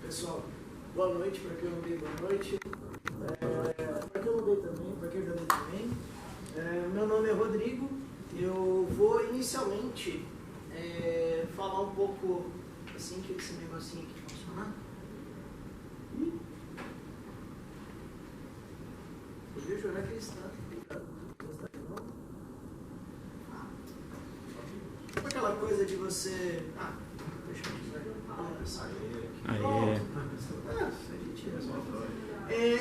Pessoal, boa noite, para quem não veio, boa noite. Para quem não veio também, para quem já veio também. Meu nome é Rodrigo. Eu vou inicialmente falar um pouco assim, que esse negocinho aqui funciona. Eu vou jurar que ele está ligado. Tipo aquela coisa de você. Deixa eu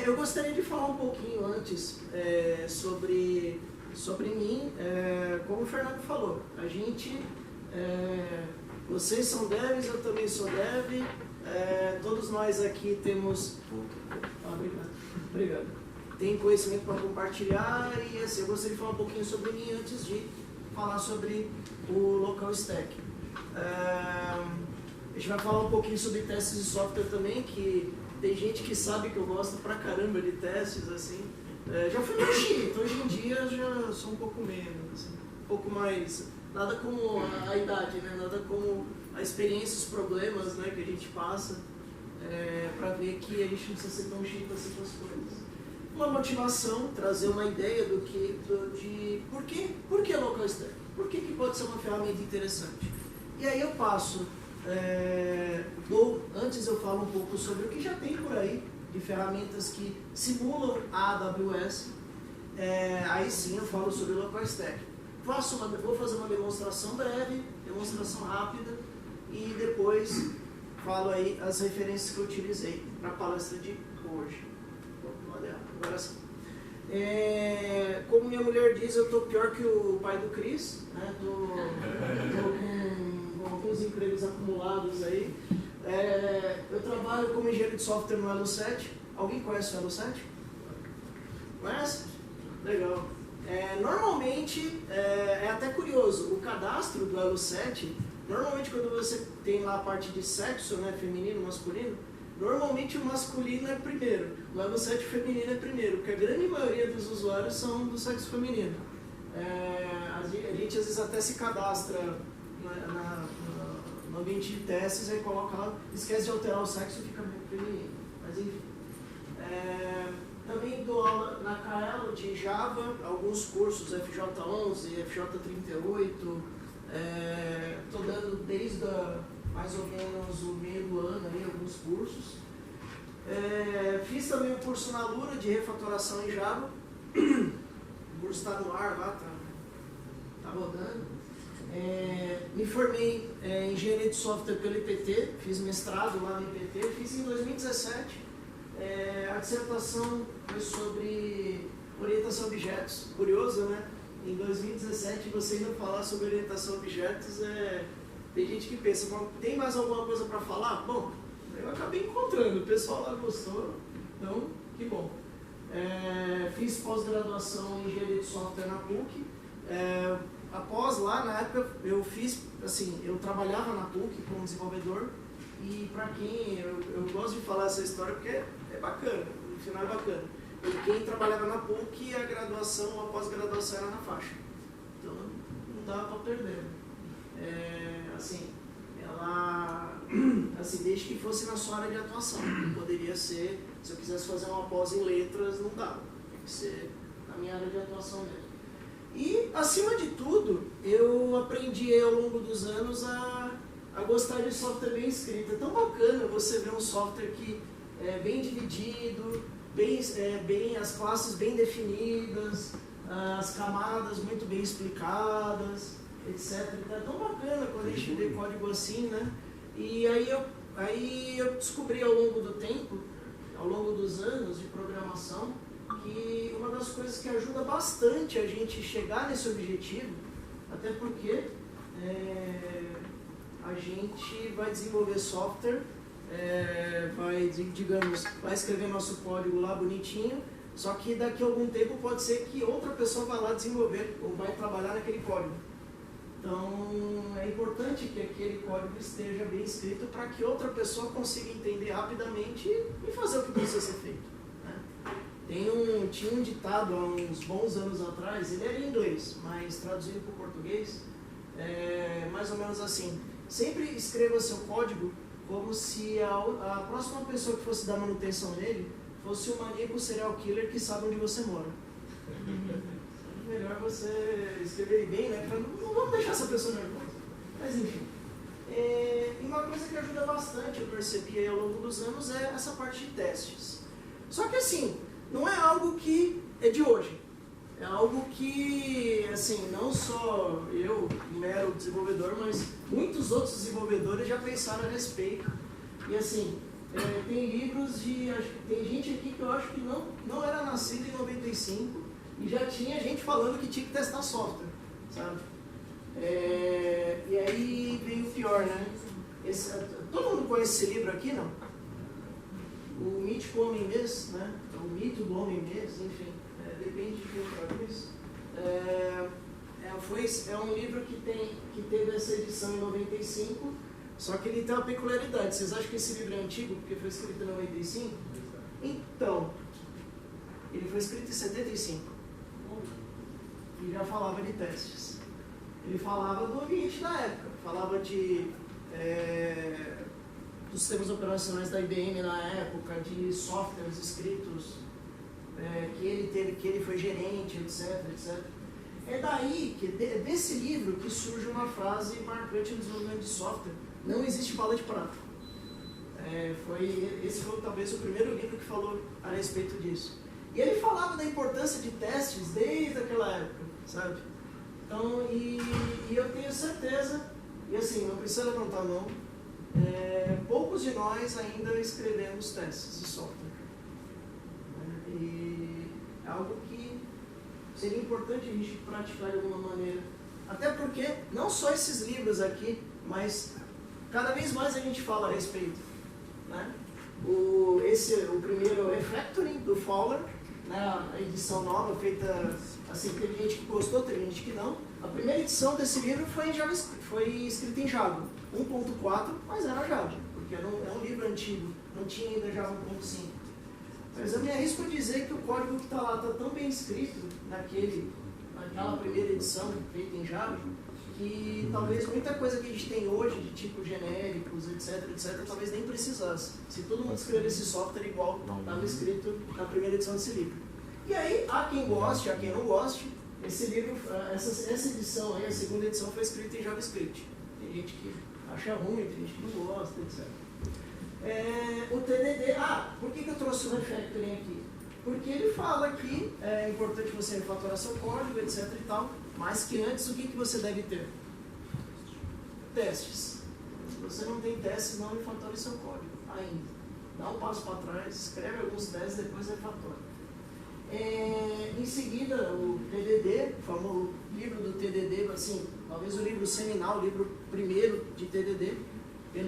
eu gostaria de falar um pouquinho antes sobre mim. Como o Fernando falou, a gente, vocês são devs, eu também sou dev, todos nós aqui temos. Obrigado. Tem conhecimento para compartilhar e assim, eu gostaria de falar um pouquinho sobre mim antes de falar sobre o Local Stack. A gente vai falar um pouquinho sobre testes de software também, que tem gente que sabe que eu gosto pra caramba de testes, assim. Já fui meio chiito, hoje em dia já sou um pouco menos, assim, um pouco mais, nada como a idade, né? Nada como a experiência, os problemas, né, que a gente passa, pra ver que a gente não precisa ser tão chiito assim com as coisas. Uma motivação, trazer uma ideia de por que Local Stack? Por que pode ser uma ferramenta interessante? E aí eu passo, antes eu falo um pouco sobre o que já tem por aí, de ferramentas que simulam a AWS, aí sim eu falo sobre o Local Stack. Vou fazer uma demonstração breve, demonstração rápida, e depois falo aí as referências que eu utilizei para a palestra de hoje. Olha, agora sim. Como minha mulher diz, eu estou pior que o pai do Cris, né? Tô com alguns empregos acumulados aí. Eu trabalho como engenheiro de software no Elo 7. Alguém conhece o Elo 7? Conhece? Legal. Normalmente, é até curioso, o cadastro do Elo 7, normalmente quando você tem lá a parte de sexo, né, feminino, masculino, normalmente o masculino é primeiro, o Elo 7 feminino é primeiro, porque a grande maioria dos usuários são do sexo feminino. A gente às vezes até se cadastra no ambiente de testes, aí coloca lá, esquece de alterar o sexo e fica feminino. Mas enfim. Também dou aula na Kaelo de Java, alguns cursos FJ11, FJ38, estou dando desde mais ou menos o meio do ano aí, alguns cursos. Fiz também um curso na Lura de refatoração em Java. O curso está no ar lá, tá rodando. Me formei em engenharia de software pelo IPT, fiz mestrado lá no IPT, fiz em 2017. A dissertação foi sobre orientação a objetos. Curioso, né? Em 2017 você ainda falar sobre orientação a objetos, tem gente que pensa, tem mais alguma coisa para falar? Bom, eu acabei encontrando, o pessoal lá gostou, então que bom. Fiz pós-graduação em engenharia de software na PUC. Após lá, na época, eu fiz, assim, eu trabalhava na PUC como desenvolvedor, e para quem, eu gosto de falar essa história porque é bacana, no final é bacana. Quem trabalhava na PUC, a graduação ou a pós-graduação era na faixa, então não dava para perder. Assim, desde que fosse na sua área de atuação, poderia ser, se eu quisesse fazer uma pós em letras, não dava, tem que ser na minha área de atuação mesmo. E, acima de tudo, eu aprendi ao longo dos anos a gostar de software bem escrito. É tão bacana você ver um software que é bem dividido, as classes bem definidas, as camadas muito bem explicadas, etc. Então, é tão bacana quando a gente vê código assim, né? E aí eu descobri ao longo do tempo, ao longo dos anos de programação, que uma das coisas que ajuda bastante a gente chegar nesse objetivo, até porque a gente vai desenvolver software, vai escrever nosso código lá bonitinho, só que daqui a algum tempo pode ser que outra pessoa vá lá desenvolver ou vai trabalhar naquele código. Então é importante que aquele código esteja bem escrito para que outra pessoa consiga entender rapidamente e fazer o que precisa ser feito. Tinha um ditado há uns bons anos atrás, ele era em inglês, mas traduzido para o português, mais ou menos assim: sempre escreva seu código como se a próxima pessoa que fosse dar manutenção nele fosse um maníaco serial killer que sabe onde você mora. Melhor você escrever bem, né? Não vamos deixar essa pessoa nervosa. Mas enfim. E uma coisa que ajuda bastante, eu percebi aí ao longo dos anos, é essa parte de testes. Só que assim, não é algo que é de hoje. É algo que, assim, não só eu, mero desenvolvedor, mas muitos outros desenvolvedores já pensaram a respeito. E assim, tem livros de... Tem gente aqui que eu acho que não era nascido em 95 e já tinha gente falando que tinha que testar software, sabe? E aí veio o pior, né? Todo mundo conhece esse livro aqui, não? O Mítico Homem-Mês, né? O Mito do Homem-Mês, enfim. Depende de quem traduz. É um livro que teve essa edição em 95, só que ele tem uma peculiaridade. Vocês acham que esse livro é antigo porque foi escrito em 95? Então, ele foi escrito em 75 e já falava de testes. Ele falava do ambiente da época, falava dos sistemas operacionais da IBM na época, de softwares escritos que ele foi gerente, etc, etc. É daí, desse livro, que surge uma frase marcante no desenvolvimento de software: não existe bala de prata. Esse foi talvez o primeiro livro que falou a respeito disso. E ele falava da importância de testes desde aquela época, sabe? Então, e eu tenho certeza, e assim, não precisa levantar a mão, poucos de nós ainda escrevemos testes de software. E é algo que seria importante a gente praticar de alguma maneira. Até porque, não só esses livros aqui, mas cada vez mais a gente fala a respeito. Né? O primeiro é o Refactoring, do Fowler, né? A edição nova, feita assim, teve gente que gostou, teve gente que não. A primeira edição desse livro foi escrita em Java 1.4, mas era Java, porque é um livro antigo, não tinha ainda Java 1.5. Mas eu me arrisco a dizer que o código que está lá está tão bem escrito naquela primeira edição feita em Java, que talvez muita coisa que a gente tem hoje, de tipos genéricos, etc, talvez nem precisasse. Se todo mundo escrevesse software igual estava escrito na primeira edição desse livro. E aí, há quem goste, há quem não goste, esse livro, essa edição aí, a segunda edição, foi escrita em JavaScript. Tem gente que acha ruim, tem gente que não gosta, etc. O TDD, por que eu trouxe o refactoring aqui? Porque ele fala que é importante você refatorar seu código, etc e tal, mas que antes o que você deve ter? Testes. Se você não tem testes, não refatore seu código ainda. Dá um passo para trás, escreve alguns testes, depois refatora. Em seguida, o TDD, o famoso livro do TDD, assim, talvez o livro seminal, o livro primeiro de TDD,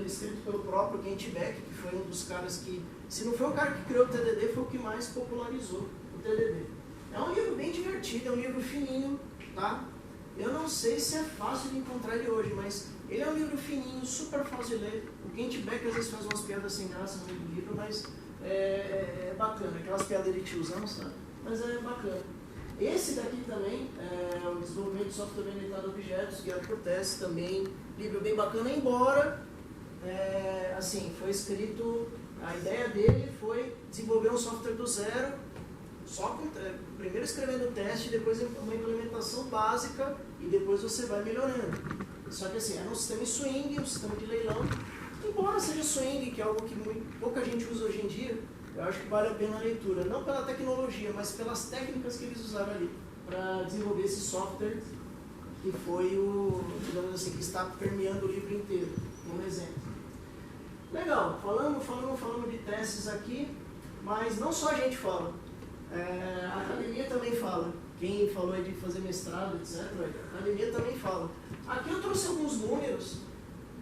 escrito pelo próprio Kent Beck, que foi um dos caras que, se não foi o cara que criou o TDD, foi o que mais popularizou o TDD. É um livro bem divertido, é um livro fininho, tá? Eu não sei se é fácil de encontrar ele hoje, mas ele é um livro fininho, super fácil de ler. O Kent Beck às vezes faz umas piadas sem graça no meio do livro, mas é bacana, aquelas piadas de tiozão, sabe? Mas é bacana. Esse daqui também, o desenvolvimento de software orientado a objetos, guiado por testes, também, livro bem bacana, embora, assim, foi escrito, a ideia dele foi desenvolver um software do zero, primeiro escrevendo o teste, depois uma implementação básica, e depois você vai melhorando. Só que assim, era um sistema em swing, um sistema de leilão, embora seja swing, que é algo que pouca gente usa hoje em dia, eu acho que vale a pena a leitura, não pela tecnologia, mas pelas técnicas que eles usaram ali para desenvolver esse software, que foi digamos assim, que está permeando o livro inteiro, um exemplo. Legal, falamos de testes aqui, mas não só a gente fala, a academia também fala. Quem falou aí de fazer mestrado, etc., a academia também fala. Aqui eu trouxe alguns números.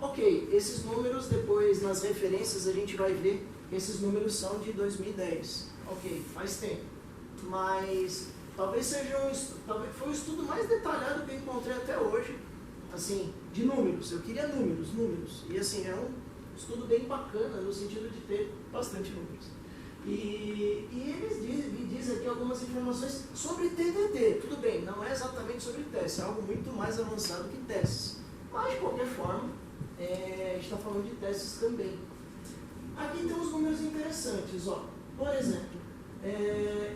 Ok, esses números depois nas referências a gente vai ver que esses números são de 2010. Ok, faz tempo. Mas talvez foi o estudo mais detalhado que eu encontrei até hoje, assim, de números. Eu queria números. E assim, é um estudo bem bacana no sentido de ter bastante números. E eles dizem aqui algumas informações sobre TDD. Tudo bem, não é exatamente sobre testes, é algo muito mais avançado que testes. Mas, de qualquer forma, a gente está falando de testes também. Aqui tem uns números interessantes. Ó. Por exemplo,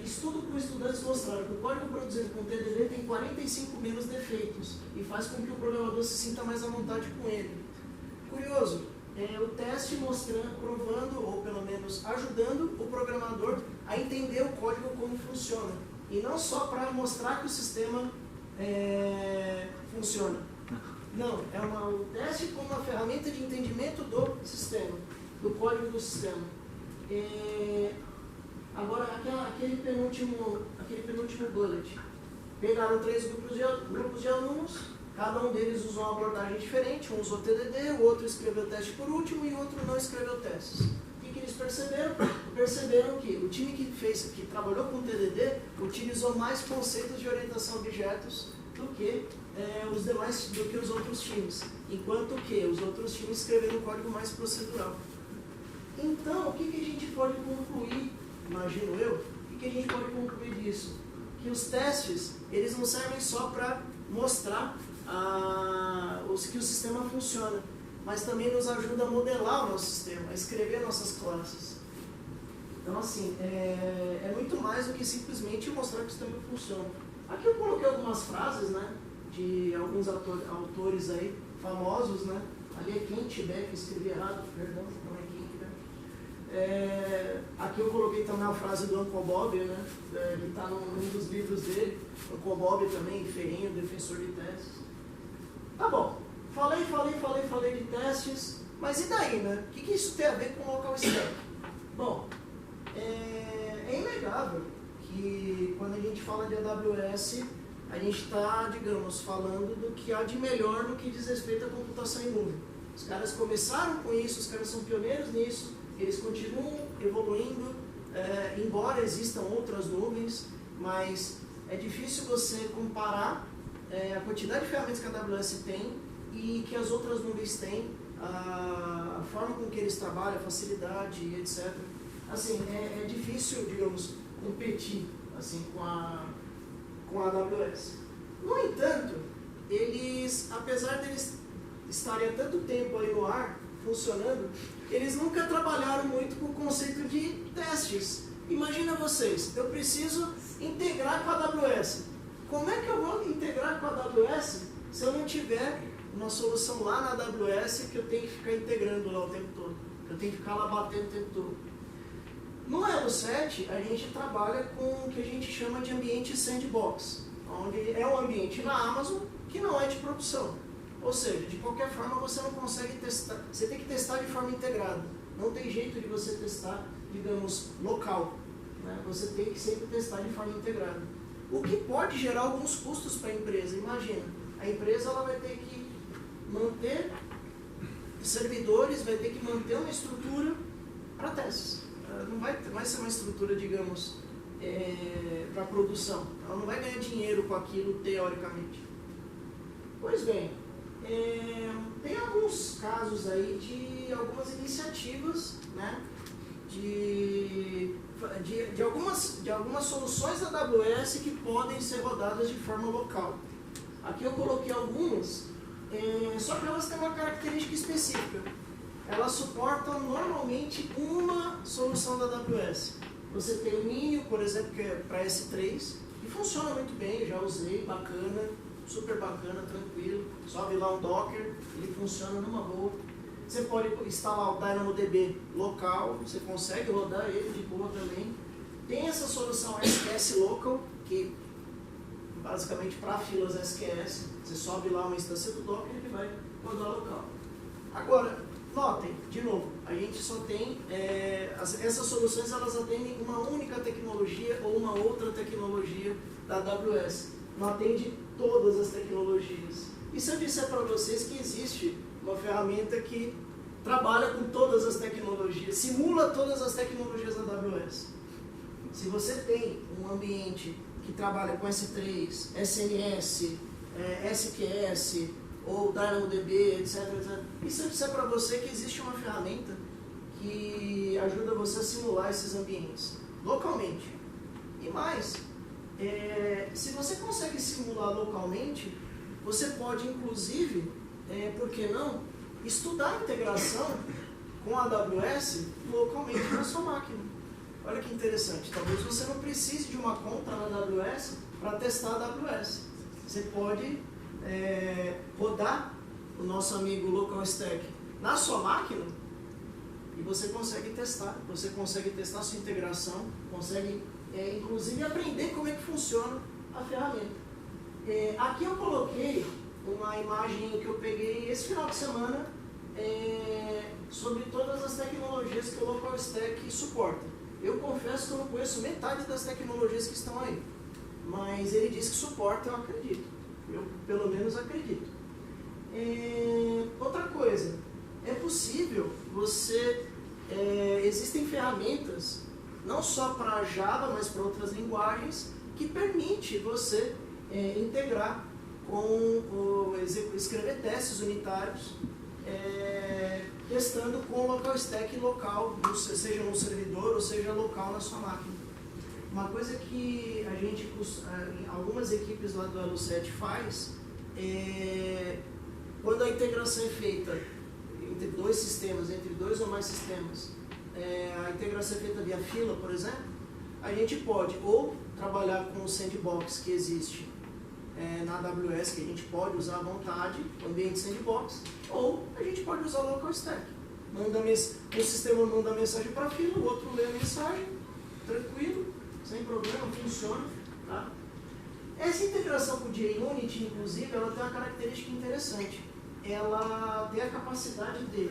estudo com estudantes mostraram que o código produzido com TDD tem 45 menos defeitos e faz com que o programador se sinta mais à vontade com ele. Curioso, o teste provando, ou pelo menos ajudando o programador a entender o código como funciona. E não só para mostrar que o sistema funciona. Não, o teste como uma ferramenta de entendimento do sistema, do código do sistema. Agora, aquele penúltimo bullet. Pegaram 3 grupos de alunos, cada um deles usou uma abordagem diferente, um usou TDD, o outro escreveu teste por último e o outro não escreveu testes. O que eles perceberam? Perceberam que o time que trabalhou com TDD utilizou mais conceitos de orientação a objetos do que os outros times, enquanto que os outros times escreveram um código mais procedural. Então, o que a gente pode concluir, imagino eu, o que a gente pode concluir disso? Que os testes, eles não servem só para mostrar que o sistema funciona, mas também nos ajuda a modelar o nosso sistema, a escrever nossas classes. Então, assim, é muito mais do que simplesmente mostrar que o sistema funciona. Aqui eu coloquei algumas frases, né, de alguns autores aí, famosos, né? Ali é Kent Beck, escrevi errado, perdão, não é Kent Beck. Aqui eu coloquei também a frase do Uncle Bob, né, que está num dos livros dele. Uncle Bob também, ferrenho, defensor de testes. Tá bom, falei de testes, mas e daí, né? O que isso tem a ver com o local stack? Bom, é inegável que quando a gente fala de AWS, a gente está, digamos, falando do que há de melhor no que diz respeito à computação em nuvem. Os caras começaram com isso, os caras são pioneiros nisso, eles continuam evoluindo, embora existam outras nuvens, mas é difícil você comparar a quantidade de ferramentas que a AWS tem e que as outras nuvens têm, a forma com que eles trabalham, a facilidade, etc. Assim, é difícil, digamos, competir assim, com a AWS. No entanto, eles, apesar de eles estarem há tanto tempo aí no ar, funcionando, eles nunca trabalharam muito com o conceito de testes. Imagina vocês, eu preciso integrar com a AWS. Como é que eu vou integrar com a AWS se eu não tiver uma solução lá na AWS que eu tenho que ficar integrando lá o tempo todo? Eu tenho que ficar lá batendo o tempo todo. No Elo 7, a gente trabalha com o que a gente chama de ambiente sandbox, onde é um ambiente na Amazon que não é de produção. Ou seja, de qualquer forma você não consegue testar, você tem que testar de forma integrada. Não tem jeito de você testar, digamos, local. Né? Você tem que sempre testar de forma integrada. O que pode gerar alguns custos para a empresa. Imagina, a empresa ela vai ter que manter servidores, vai ter que manter uma estrutura para testes. Não vai ser uma estrutura, digamos, para produção. Ela não vai ganhar dinheiro com aquilo, teoricamente. Pois bem, tem alguns casos aí de algumas iniciativas, né, de algumas soluções da AWS que podem ser rodadas de forma local. Aqui eu coloquei algumas, só que elas têm uma característica específica. Elas suportam normalmente uma solução da AWS. Você tem o Minio, por exemplo, que é para S3, e funciona muito bem, já usei, bacana, super bacana, tranquilo. Sobe lá um Docker, ele funciona numa boa. Você pode instalar o DynamoDB local, você consegue rodar ele de boa também. Tem essa solução SQS Local, que basicamente para filas SQS, você sobe lá uma instância do Docker e ele vai rodar local. Agora, notem, de novo, a gente só tem, essas soluções elas atendem uma única tecnologia ou uma outra tecnologia da AWS. Não atende todas as tecnologias. E se eu disser para vocês que existe uma ferramenta que trabalha com todas as tecnologias, simula todas as tecnologias da AWS. Se você tem um ambiente que trabalha com S3, SNS, SQS, ou DynamoDB, etc. E se eu disser para você que existe uma ferramenta que ajuda você a simular esses ambientes localmente? E mais, se você consegue simular localmente, você pode inclusive, por que não, estudar a integração com a AWS localmente na sua máquina. Olha que interessante, talvez você não precise de uma conta na AWS para testar a AWS. Você pode rodar o nosso amigo Local Stack na sua máquina e você consegue testar a sua integração, consegue inclusive aprender como é que funciona a ferramenta. Aqui eu coloquei uma imagem que eu peguei esse final de semana sobre todas as tecnologias que o Local Stack suporta. Eu confesso que eu não conheço metade das tecnologias que estão aí, mas ele diz que suporta, eu acredito. Eu pelo menos acredito. Outra coisa, é possível existem ferramentas, não só para Java, mas para outras linguagens, que permite você integrar escrever testes unitários, testando com o Local Stack local, seja no servidor ou seja local na sua máquina. Uma coisa que algumas equipes lá do Elo 7 faz quando a integração é feita entre dois sistemas, entre dois ou mais sistemas, a integração é feita via fila, por exemplo, a gente pode ou trabalhar com o sandbox que existe na AWS, que a gente pode usar à vontade, o ambiente sandbox, ou a gente pode usar o Local Stack. Um sistema manda a mensagem para a fila, o outro lê a mensagem, tranquilo, sem problema, funciona. Tá? Essa integração com o JUnity, inclusive, ela tem uma característica interessante. Ela tem a capacidade de,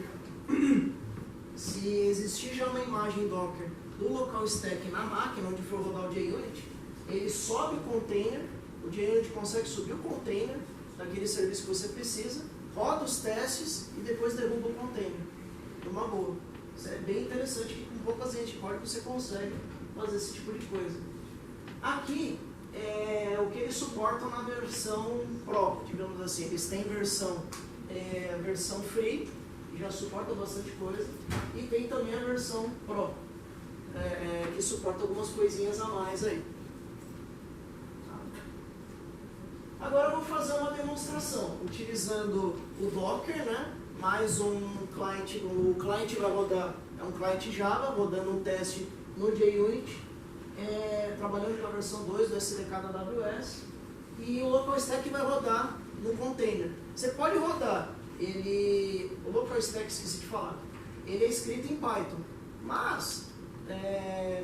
se existir já uma imagem Docker do Local Stack na máquina onde for rodar o JUnity, ele sobe o container, o JUnity consegue subir o container daquele serviço que você precisa, roda os testes e depois derruba o container. Uma boa. Isso é bem interessante, que com poucas linhas de código você consegue fazer esse tipo de coisa. Aqui é o que eles suportam na versão Pro, digamos assim. Eles têm versão free, que já suporta bastante coisa, e tem também a versão Pro, que suporta algumas coisinhas a mais aí. Agora eu vou fazer uma demonstração, utilizando o Docker, né? Mais um cliente, o cliente vai rodar, é um cliente Java, rodando um teste no JUnity, trabalhando com a versão 2 do SDK da AWS, e o Local Stack vai rodar no container. Você pode rodar, o Local Stack, esqueci de falar, ele é escrito em Python, mas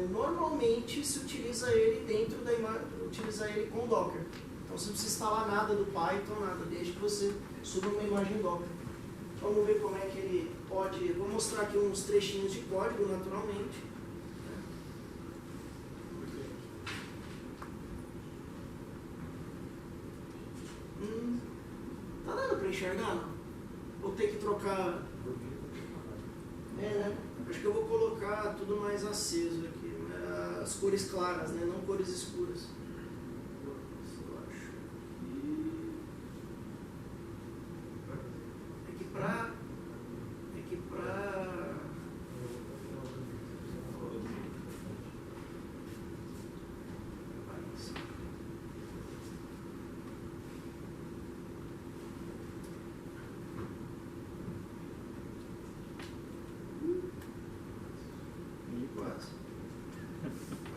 normalmente se utiliza ele dentro da imagem, utiliza ele com Docker. Então você não precisa instalar nada do Python, nada, desde que você suba uma imagem Docker. Vamos ver como é que ele pode... Vou mostrar aqui uns trechinhos de código, naturalmente. Tá dando para enxergar, não? Vou ter que trocar... né? Acho que eu vou colocar tudo mais aceso aqui. As cores claras, né? Não cores escuras.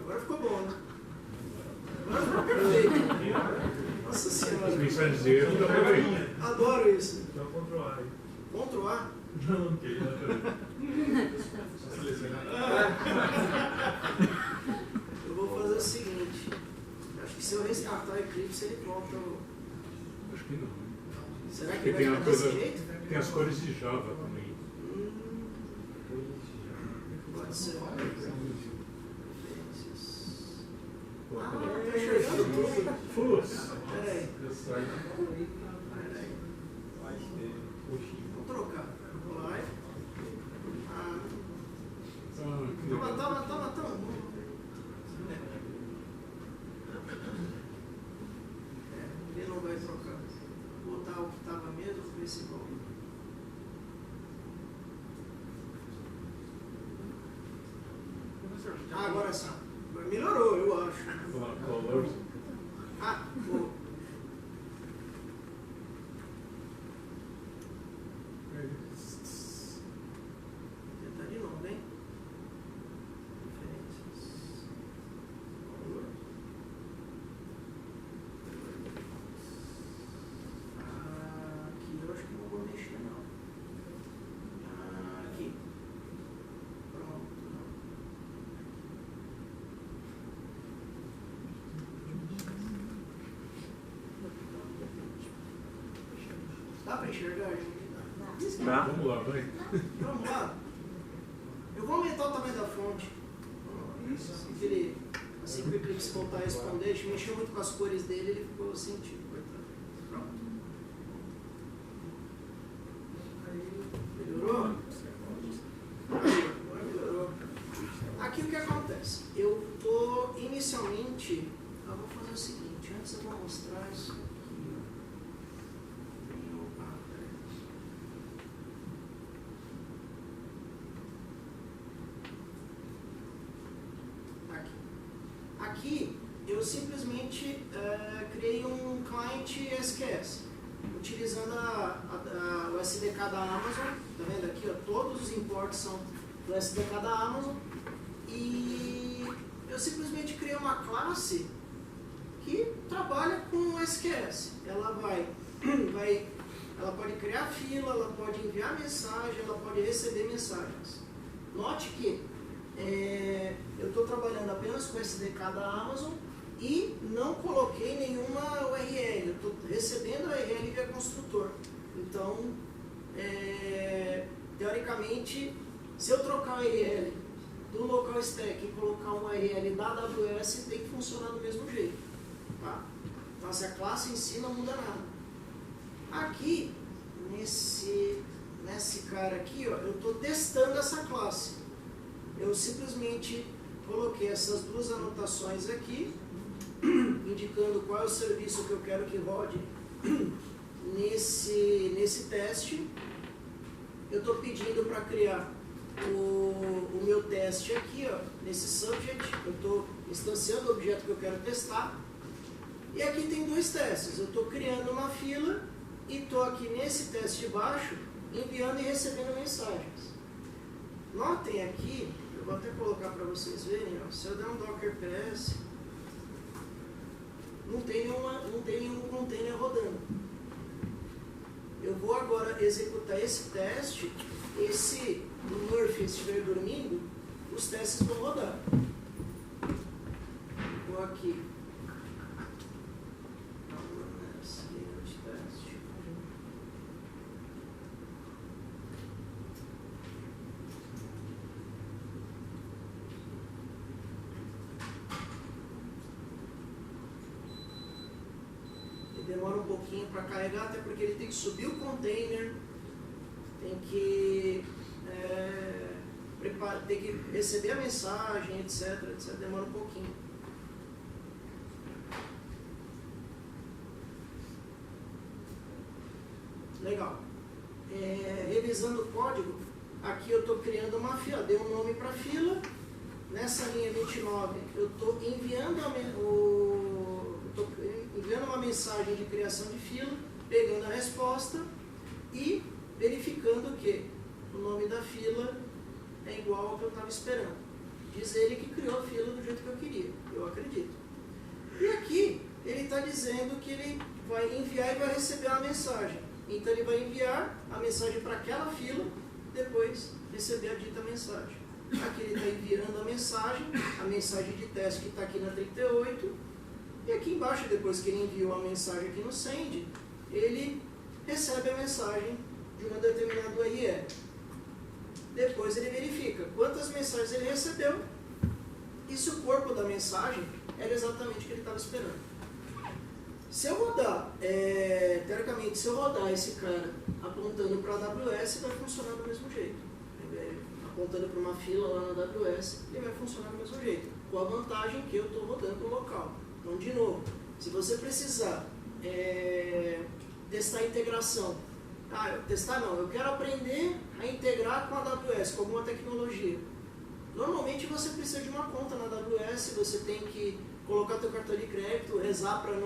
Agora ficou bom, né? Agora ficou perfeito. Nossa senhora. Adoro isso. Então, Ctrl A. Ctrl A? Não, ok. Eu vou fazer o seguinte. Acho que se eu restartar o Eclipse, ele volta o... Acho que não. Será que Porque vai tem ficar a desse coisa, jeito? tem as cores de Java também. Pode ser. Pô, Tá enxergando tudo. Fus. Peraí. Vou trocar. Vai. Toma. Ele não vai trocar. Vou botar o que estava mesmo, o principal. Agora sim. Melhorou, eu acho. Colors. Dá para enxergar, gente? Dá. Vamos lá, vai. Vamos lá. Eu vou aumentar o tamanho da fonte. Isso, assim que o Eclipse voltar a responder, a gente mexeu muito com as cores dele, ele ficou sentido. Pronto. Melhorou? Aí, agora melhorou. Aqui o que acontece? Eu tô inicialmente. Eu vou fazer o seguinte, antes eu vou mostrar isso aqui. Aqui eu simplesmente criei um cliente SQS, utilizando o SDK da Amazon, tá vendo aqui? Ó, todos os imports são do SDK da Amazon, e eu simplesmente criei uma classe que trabalha com SQS. Ela ela pode criar fila, ela pode enviar mensagem, ela pode receber mensagens. Note que eu estou trabalhando apenas com o SDK da Amazon e não coloquei nenhuma URL. Eu estou recebendo a URL via construtor. Então, teoricamente, se eu trocar a URL do local stack e colocar uma URL da AWS, tem que funcionar do mesmo jeito. Tá? Então, se a classe em si não muda nada. Aqui, nesse cara aqui, ó, eu estou testando essa classe. Eu simplesmente coloquei essas duas anotações aqui, indicando qual é o serviço que eu quero que rode nesse teste. Eu estou pedindo para criar o meu teste aqui, ó, nesse subject. Eu estou instanciando o objeto que eu quero testar. E aqui tem dois testes. Eu estou criando uma fila e estou aqui nesse teste de baixo enviando e recebendo mensagens. Notem aqui, eu vou até colocar para vocês verem, ó, se eu der um Docker PS, não tem nenhum container rodando. Eu vou agora executar esse teste, se o Murphy estiver dormindo, os testes vão rodar. Vou aqui. Demora um pouquinho para carregar, até porque ele tem que subir o container, tem que receber a mensagem, etc. Demora um pouquinho. Legal. Revisando o código, aqui eu estou criando uma fila, dei um nome para a fila. Nessa linha 29, eu estou enviando uma mensagem de criação de fila, pegando a resposta e verificando que o nome da fila é igual ao que eu estava esperando. Diz ele que criou a fila do jeito que eu queria, eu acredito. E aqui ele está dizendo que ele vai enviar e vai receber uma mensagem. Então ele vai enviar a mensagem para aquela fila, depois receber a dita mensagem. Aqui ele está enviando a mensagem de teste que está aqui na 38, e aqui embaixo, depois que ele enviou a mensagem aqui no send, ele recebe a mensagem de uma determinada URL. Depois ele verifica quantas mensagens ele recebeu e se o corpo da mensagem era exatamente o que ele estava esperando. Se eu rodar, teoricamente, se eu rodar esse cara apontando para a AWS, vai funcionar do mesmo jeito. Apontando para uma fila lá na AWS, ele vai funcionar do mesmo jeito, com a vantagem que eu estou rodando no local. Então, de novo, se você precisar testar a integração, eu quero aprender a integrar com a AWS, com alguma tecnologia. Normalmente você precisa de uma conta na AWS, você tem que colocar teu cartão de crédito, rezar para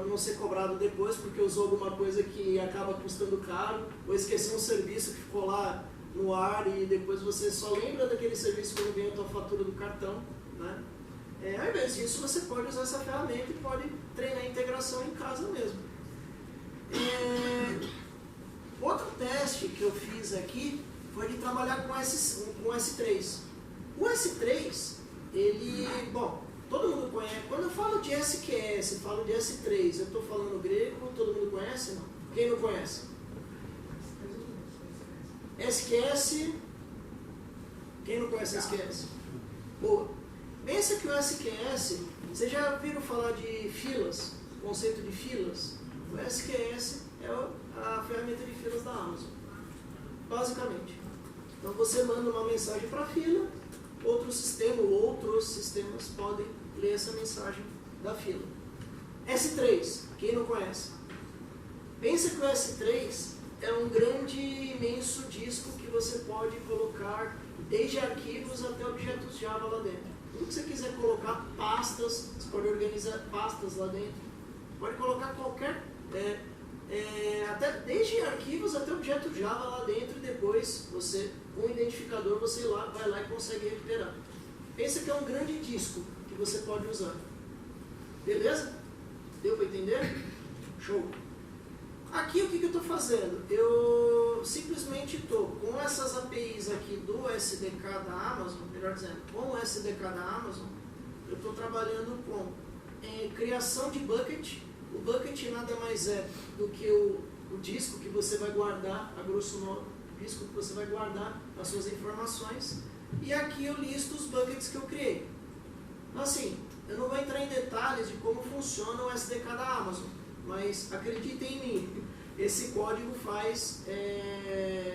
não ser cobrado depois, porque usou alguma coisa que acaba custando caro, ou esqueceu um serviço que ficou lá no ar e depois você só lembra daquele serviço quando vem a tua fatura do cartão, né? Ao invés disso, você pode usar essa ferramenta e pode treinar a integração em casa mesmo. Outro teste que eu fiz aqui foi de trabalhar com S3. O S3, Todo mundo conhece. Quando eu falo de SQS, falo de S3, eu estou falando grego, todo mundo conhece? Não. Quem não conhece? SQS. Quem não conhece SQS? Boa. Pensa que o SQS, vocês já viram falar de filas? O conceito de filas? O SQS é a ferramenta de filas da Amazon, basicamente. Então você manda uma mensagem para a fila, outros sistemas podem ler essa mensagem da fila. S3, quem não conhece? Pensa que o S3 é um grande, imenso disco que você pode colocar desde arquivos até objetos Java lá dentro. Tudo que você quiser colocar, pastas, você pode organizar pastas lá dentro, pode colocar qualquer, até desde arquivos até objeto Java lá dentro, e depois você, com o identificador, você vai lá e consegue recuperar. Pensa que é um grande disco que você pode usar. Beleza? Deu para entender? Show! Aqui o que eu estou fazendo? Eu simplesmente estou com essas APIs aqui do SDK da Amazon, melhor dizendo, com o SDK da Amazon, eu estou trabalhando com criação de bucket. O bucket nada mais é do que o disco que você vai guardar, a grosso modo, o disco que você vai guardar as suas informações. E aqui eu listo os buckets que eu criei. Então, assim, eu não vou entrar em detalhes de como funciona o SDK da Amazon, mas acreditem em mim, esse código faz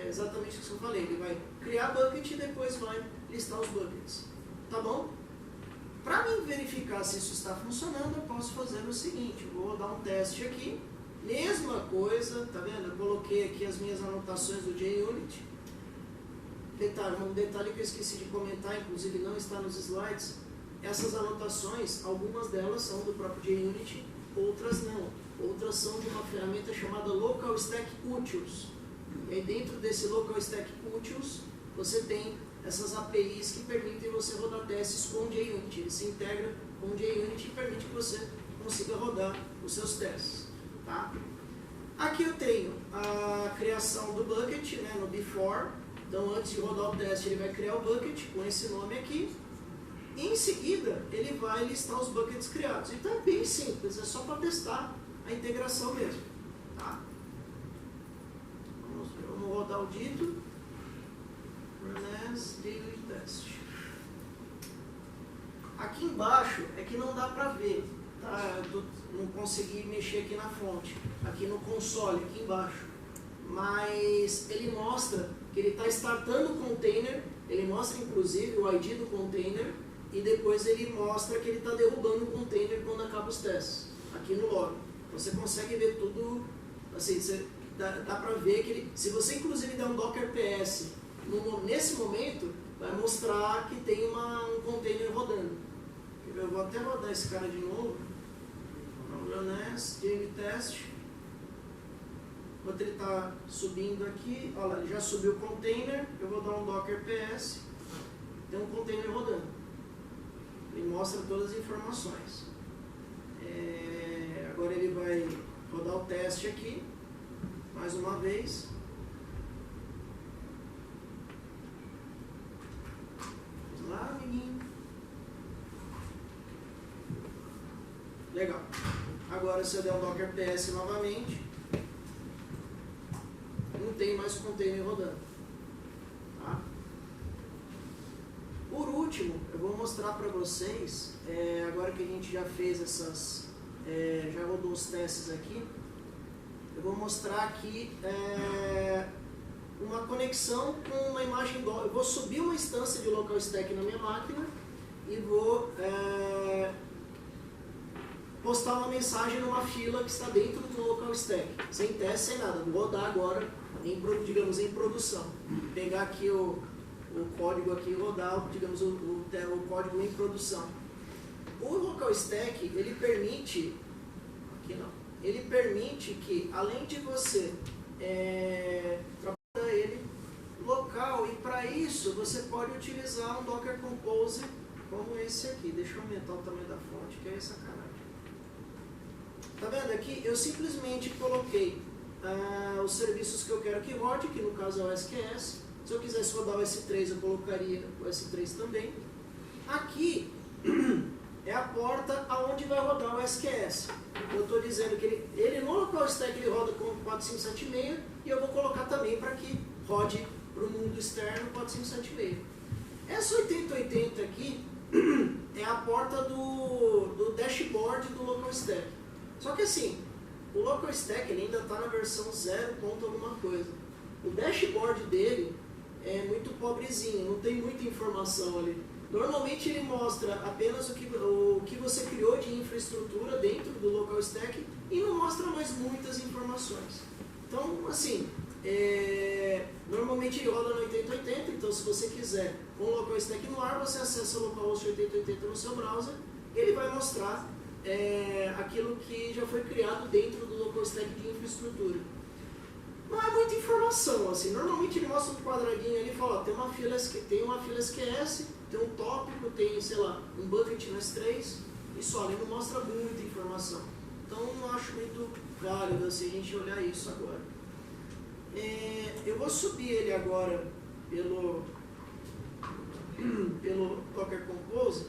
exatamente o que eu falei. Ele vai criar bucket e depois vai listar os buckets. Tá bom? Para mim verificar se isso está funcionando, eu posso fazer o seguinte: eu vou rodar um teste aqui, mesma coisa, tá vendo? Eu coloquei aqui as minhas anotações do JUnit. Um detalhe que eu esqueci de comentar, inclusive não está nos slides, essas anotações, algumas delas são do próprio JUnit, outras não. Outras são de uma ferramenta chamada Local Stack Utils. E aí dentro desse Local Stack Utils, você tem essas APIs que permitem você rodar testes com o JUnit. Ele se integra com o JUnit e permite que você consiga rodar os seus testes. Tá? Aqui eu tenho a criação do bucket, né, no before. Então antes de rodar o teste, ele vai criar o bucket com esse nome aqui. E em seguida, ele vai listar os buckets criados. Então é bem simples, é só para testar a integração mesmo. Tá? Vamos rodar o dito. Run as daily test. Aqui embaixo é que não dá para ver. Tá? Não consegui mexer aqui na fonte. Aqui no console, aqui embaixo. Mas ele mostra que ele está startando o container. Ele mostra inclusive o ID do container. E depois ele mostra que ele está derrubando o container quando acaba os testes. Aqui no log. Você consegue ver tudo, assim, dá para ver que ele, se você inclusive der um Docker PS, nesse momento, vai mostrar que tem um container rodando. Eu vou até rodar esse cara de novo. Run as daily test. Enquanto ele está subindo aqui, olha lá, ele já subiu o container, eu vou dar um Docker PS, tem um container rodando. Ele mostra todas as informações. Agora ele vai rodar o teste aqui, mais uma vez. Vamos lá, menino. Legal. Agora se eu der um Docker PS novamente, não tem mais container rodando. Tá? Por último, eu vou mostrar para vocês, agora que a gente já fez já rodou os testes aqui, eu vou mostrar aqui uma conexão com uma imagem eu vou subir uma instância de local stack na minha máquina e vou postar uma mensagem numa fila que está dentro do local stack, sem teste, sem nada. Vou rodar agora, digamos, em produção. Vou pegar aqui o código aqui e rodar, digamos, o código em produção. O local stack, ele permite, aqui não, ele permite que, além de você trabalhar ele local, e para isso você pode utilizar um Docker Compose como esse aqui. Deixa eu aumentar o tamanho da fonte, que é sacanagem. Tá vendo aqui? Eu simplesmente coloquei os serviços que eu quero que rode, que no caso é o SQS. Se eu quisesse rodar o S3, eu colocaria o S3 também. Aqui, é a porta aonde vai rodar o SQS. Eu estou dizendo que ele no local stack ele roda com 4576 e eu vou colocar também para que rode para o mundo externo 4576. Essa 8080 aqui é a porta do dashboard do local stack. Só que assim, o local stack ele ainda está na versão 0 ponto alguma coisa. O dashboard dele é muito pobrezinho, não tem muita informação ali. Normalmente ele mostra apenas o que você criou de infraestrutura dentro do local stack e não mostra mais muitas informações. Então, assim, normalmente ele roda no 8080, então se você quiser com o local stack no ar, você acessa o localhost 8080 no seu browser e ele vai mostrar aquilo que já foi criado dentro do local stack de infraestrutura. Não é muita informação, assim, normalmente ele mostra um quadradinho ali e fala, ó, tem uma fila SQS, tem um tópico, tem, sei lá, um bucket no S3, e só, ele não mostra muita informação. Então não acho muito válido assim, a gente olhar isso agora. Eu vou subir ele agora pelo Docker Compose.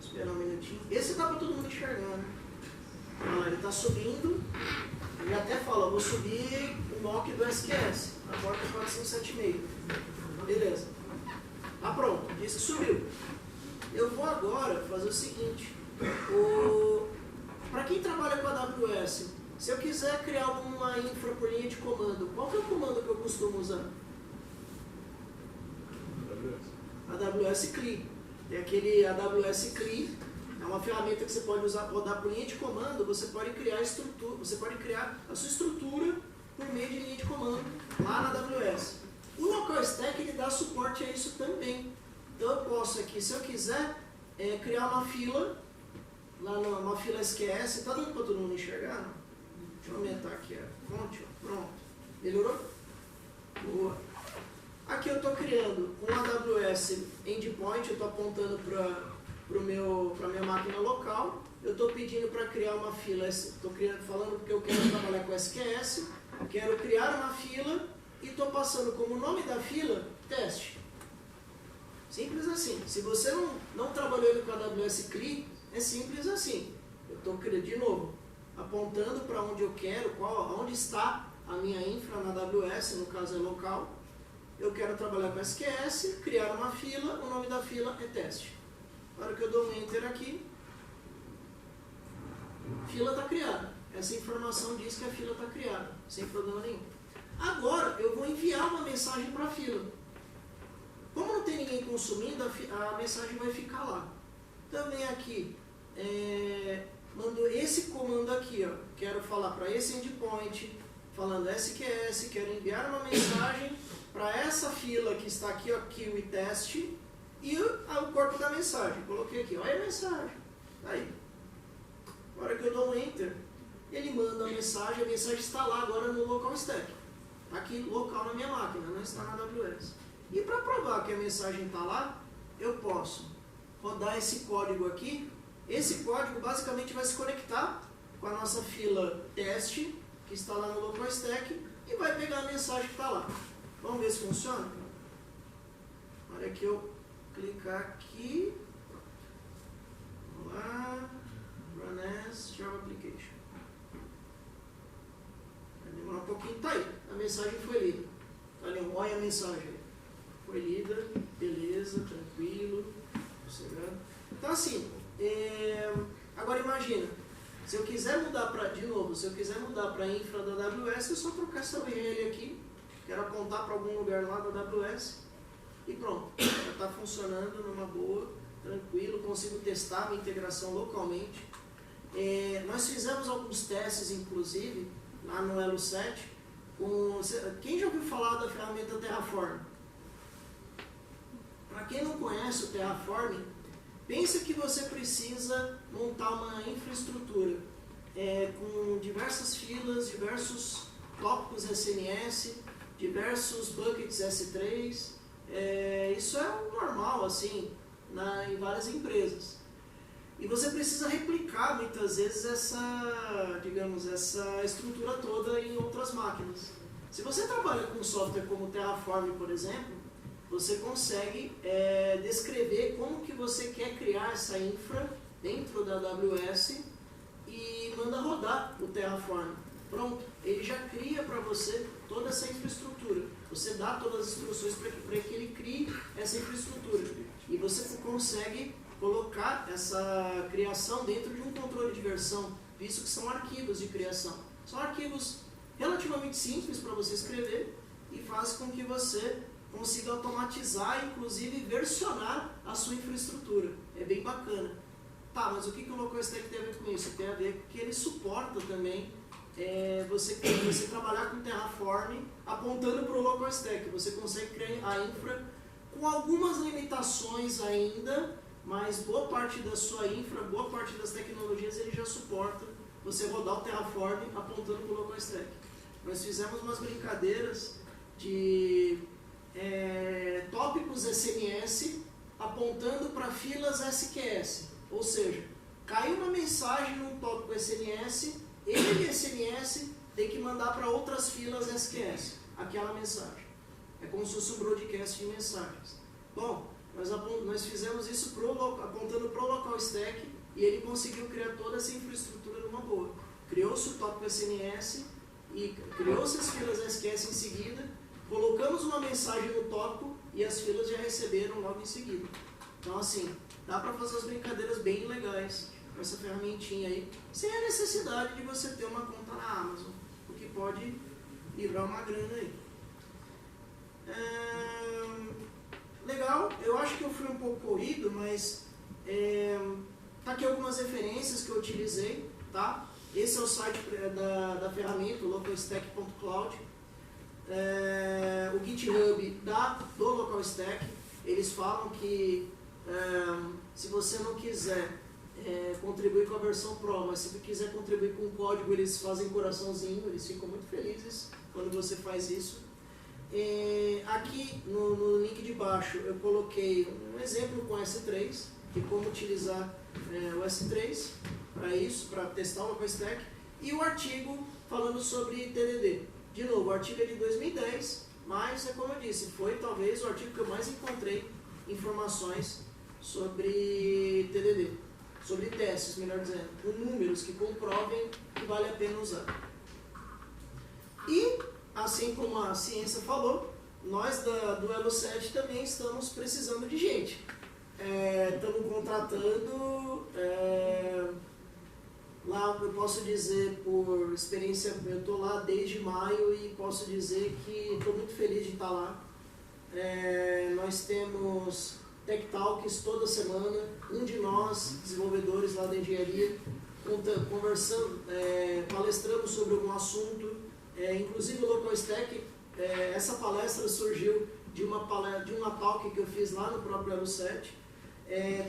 Esperar um minutinho. Esse dá para todo mundo enxergar, né? Olha lá, ele está subindo. Ele até fala, vou subir o NOC do SQS, a porta 476. Beleza. Ah, pronto, disse que subiu. Eu vou agora fazer o seguinte. Para quem trabalha com a AWS, se eu quiser criar alguma infra por linha de comando, qual que é o comando que eu costumo usar? AWS CLI. Tem aquele AWS CLI, é uma ferramenta que você pode usar, rodar por linha de comando, você pode criar estrutura, você pode criar a sua estrutura por meio de linha de comando lá na AWS. O local stack ele dá suporte a isso também. Então eu posso aqui, se eu quiser, criar uma fila, lá numa fila SQS, está dando para todo mundo enxergar? Não? Deixa eu aumentar aqui a fonte, pronto. Melhorou? Boa. Aqui eu estou criando um AWS Endpoint, eu estou apontando para minha máquina local, eu estou pedindo para criar uma fila, estou falando porque eu quero trabalhar com SQS, quero criar uma fila e estou passando como nome da fila, teste. Simples assim. Se você não trabalhou com a AWS CLI, é simples assim. Eu estou, de novo, apontando para onde eu quero, onde está a minha infra na AWS, no caso é local. Eu quero trabalhar com SQS, criar uma fila, o nome da fila é teste. Na hora que eu dou um Enter aqui, fila está criada. Essa informação diz que a fila está criada, sem problema nenhum. Agora, eu vou enviar uma mensagem para a fila. Como não tem ninguém consumindo, a mensagem vai ficar lá. Também aqui, mando esse comando aqui, ó. Quero falar para esse endpoint, falando SQS, quero enviar uma mensagem para essa fila que está aqui, ó, kiwi test, e o corpo da mensagem. Coloquei aqui, olha a mensagem. Aí, na hora que eu dou um Enter, ele manda a mensagem está lá agora no local stack. Está aqui local na minha máquina, não está na AWS. E para provar que a mensagem está lá, eu posso rodar esse código aqui. Esse código basicamente vai se conectar com a nossa fila teste, que está lá no local stack, e vai pegar a mensagem que está lá. Vamos ver se funciona? Na hora que eu clicar aqui, vamos lá, Run as Java Application. Vai demorar um pouquinho, tá aí, a mensagem foi lida. Tá ali, olha a mensagem. Foi lida, beleza, tranquilo, sossegado. Então assim, agora imagina, se eu quiser mudar para, de novo, se eu quiser mudar para a infra da AWS, é só trocar essa URL aqui, quero apontar para algum lugar lá da AWS e pronto, já está funcionando numa boa, tranquilo, consigo testar a integração localmente. Nós fizemos alguns testes, inclusive, lá no Elo 7, quem já ouviu falar da ferramenta Terraform? Para quem não conhece o Terraform, pensa que você precisa montar uma infraestrutura com diversas filas, diversos tópicos SNS, diversos buckets S3. Isso é o normal assim, em várias empresas. E você precisa replicar muitas vezes essa estrutura toda em outras máquinas. Se você trabalha com software como Terraform, por exemplo, você consegue descrever como que você quer criar essa infra dentro da AWS e manda rodar o Terraform. Pronto, ele já cria para você toda essa infraestrutura. Você dá todas as instruções para que ele crie essa infraestrutura. E você consegue colocar essa criação dentro de um controle de versão, visto que são arquivos de criação. São arquivos relativamente simples para você escrever e faz com que você consiga automatizar, inclusive versionar a sua infraestrutura. É bem bacana. Tá, mas o que o Local Stack tem a ver com isso? Tem a ver com que ele suporta também você trabalhar com Terraform apontando para o Local Stack. Você consegue criar a infra com algumas limitações ainda, mas boa parte da sua infra, boa parte das tecnologias ele já suporta você rodar o Terraform apontando para o Local Stack. Nós fizemos umas brincadeiras de tópicos SMS apontando para filas SQS, ou seja, caiu uma mensagem num tópico SMS, ele SMS tem que mandar para outras filas SQS aquela mensagem. É como se fosse um broadcast de mensagens. Bom, nós fizemos isso apontando para o Local Stack e ele conseguiu criar toda essa infraestrutura numa boa. Criou-se o tópico SMS e criou-se as filas SQS em seguida, colocamos uma mensagem no tópico e as filas já receberam logo em seguida. Então assim, dá para fazer as brincadeiras bem legais com essa ferramentinha aí, sem a necessidade de você ter uma conta na Amazon, o que pode livrar uma grana aí. Legal, eu acho que eu fui um pouco corrido, mas tá aqui algumas referências que eu utilizei, tá? Esse é o site da ferramenta, localstack.cloud. O GitHub do Local Stack, eles falam que se você não quiser contribuir com a versão Pro, mas se quiser contribuir com o código, eles fazem coraçãozinho, eles ficam muito felizes quando você faz isso. Aqui no link de baixo eu coloquei um exemplo com S3, de como utilizar o S3 para isso, para testar o Local Stack, e o artigo falando sobre TDD. De novo, o artigo é de 2010, mas é como eu disse, foi talvez o artigo que eu mais encontrei informações sobre TDD, sobre testes, melhor dizendo, com números que comprovem que vale a pena usar. E, assim como a ciência falou, nós do Elo 7 também estamos precisando de gente. Estamos contratando, lá eu posso dizer por experiência, eu estou lá desde maio e posso dizer que estou muito feliz de estar lá. Nós temos Tech Talks toda semana, um de nós, desenvolvedores lá da engenharia, conversando, palestramos sobre algum assunto, inclusive o Local Stack, essa palestra surgiu de uma talk que eu fiz lá no próprio Elo 7.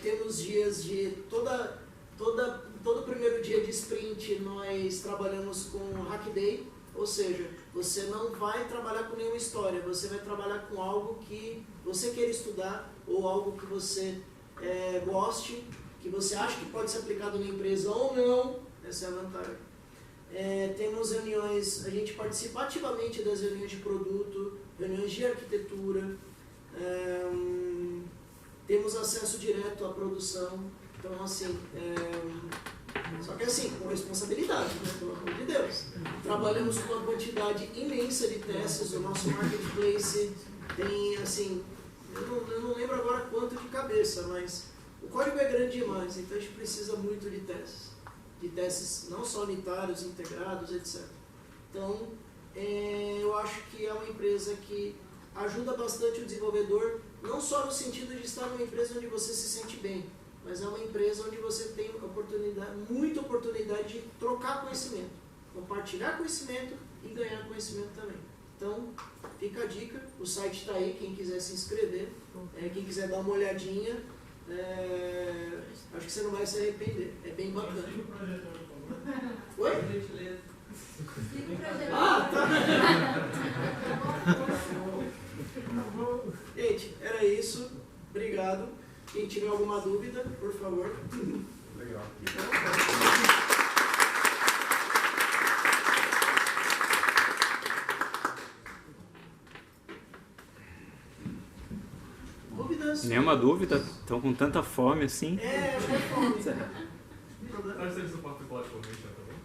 Temos dias de todo primeiro dia de sprint nós trabalhamos com Hack Day, ou seja, você não vai trabalhar com nenhuma história, você vai trabalhar com algo que você queira estudar ou algo que você goste, que você acha que pode ser aplicado na empresa ou não, essa é a vantagem. Temos reuniões, a gente participa ativamente das reuniões de produto, reuniões de arquitetura, temos acesso direto à produção, então assim, só que assim, com responsabilidade, né, pelo amor de Deus. Trabalhamos com uma quantidade imensa de testes, o nosso marketplace tem assim, eu não lembro agora quanto de cabeça, mas o código é grande demais, então a gente precisa muito de testes não só unitários, integrados, etc. Então, eu acho que é uma empresa que ajuda bastante o desenvolvedor, não só no sentido de estar numa empresa onde você se sente bem, mas é uma empresa onde você tem muita oportunidade de trocar conhecimento, compartilhar conhecimento e ganhar conhecimento também. Então, fica a dica, o site está aí, quem quiser se inscrever, quem quiser dar uma olhadinha, acho que você não vai se arrepender, é bem bacana. Oi? Ah, tá. Gente, era isso, obrigado. Quem tiver alguma dúvida, por favor. Legal. Nenhuma dúvida? Estão com tanta fome assim? Acho que é fome. Mas eles suportam CloudFormation também?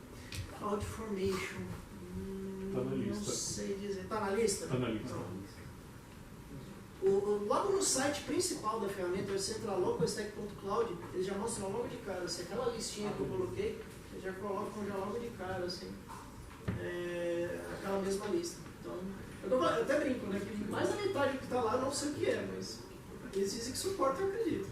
CloudFormation. Tá na Não lista. sei dizer. Tá na lista? Tá na lista. Logo no site principal da ferramenta, você entra lá, localstack.cloud, eles já mostram logo de cara, assim, aquela listinha que eu coloquei, eles já colocam já logo de cara, assim, aquela mesma lista. Então, eu até brinco, né, que mais da metade do que está lá eu não sei o que é, mas eles dizem que suporta, eu acredito.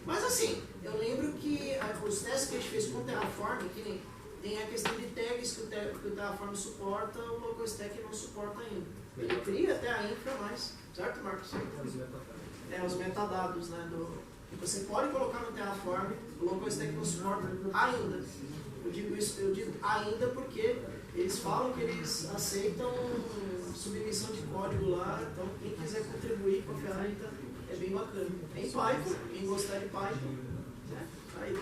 Mas assim, eu lembro que os testes que a gente fez com o Terraform, que nem tem a questão de tags que o Terraform suporta, o LocalStack não suporta ainda. Ele cria até a infra, mas, certo, Marcos? Os metadados, né? Você pode colocar no Terraform, o LocalStack não suporta ainda. Eu digo ainda porque eles falam que eles aceitam submissão de código lá, então quem quiser contribuir com a ferramenta é bem bacana. Em Python, quem gostar de Python, né? Aí.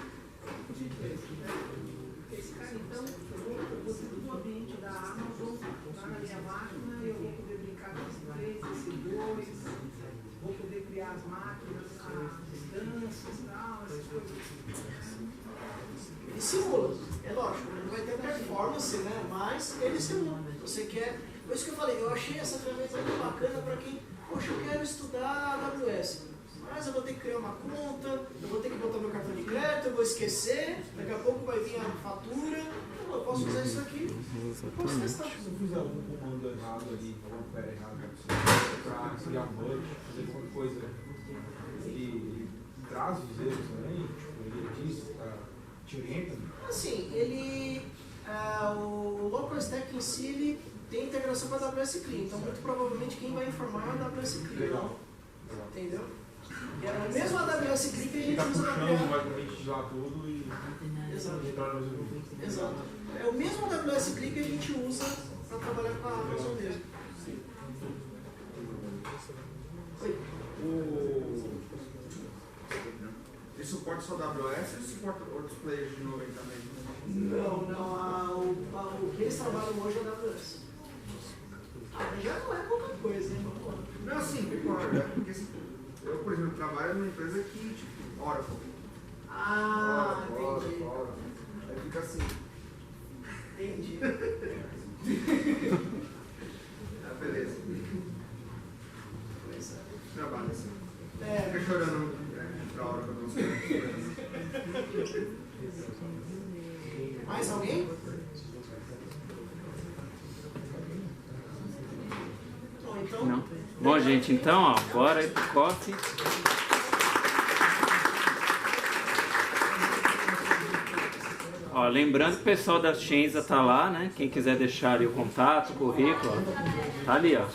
Esse cara, então, eu vou ter tudo no ambiente da Amazon, lá na minha máquina, eu vou poder brincar com esse 3, esse 2, vou poder criar as máquinas, as instâncias e tal, essas coisas. Ele simula, é lógico, não vai ter performance, né? Mas ele simula. Você quer. Por isso que eu falei, eu achei essa ferramenta muito bacana para quem, poxa, eu quero estudar AWS. Mas eu vou ter que criar uma conta, eu vou ter que botar meu cartão de crédito, eu vou esquecer, daqui a pouco vai vir a fatura, eu posso usar isso aqui, posso testar. Se eu fizer algum comando errado ali, alguma query errada, para criar um bug, fazer alguma coisa, ele traz os erros também? Tipo, ele diz, te orienta? Assim, o LocalStack em si, ele tem integração com a AWS CLI, então muito provavelmente quem vai informar é a AWS CLI. Legal. Entendeu? É o mesmo AWS CLI que a gente Fica usa na puxando, vai compartilhar tudo e Exato. entrar mais um. Exato. É o mesmo AWS CLI que a gente usa para trabalhar com a Amazon mesmo. Oi. Ele suporta só AWS ou suporta outros players de nuvem também? Não. O que eles trabalham hoje é AWS. Já não é pouca coisa, hein? Vamos lá. Não, sim, concordo. Porque eu, por exemplo, trabalho numa empresa que, tipo, Oracle. Entendi. Oracle. Aí fica assim. Entendi. Beleza. Pois é. Trabalho assim. É. Fica chorando pra Oracle não sei. Mais alguém? Bom, então. Não. Bom, gente, então, ó, bora ir pro coffee. Ó, lembrando que o pessoal da Shenza tá lá, né? Quem quiser deixar ali o contato, o currículo, ó, tá ali, ó.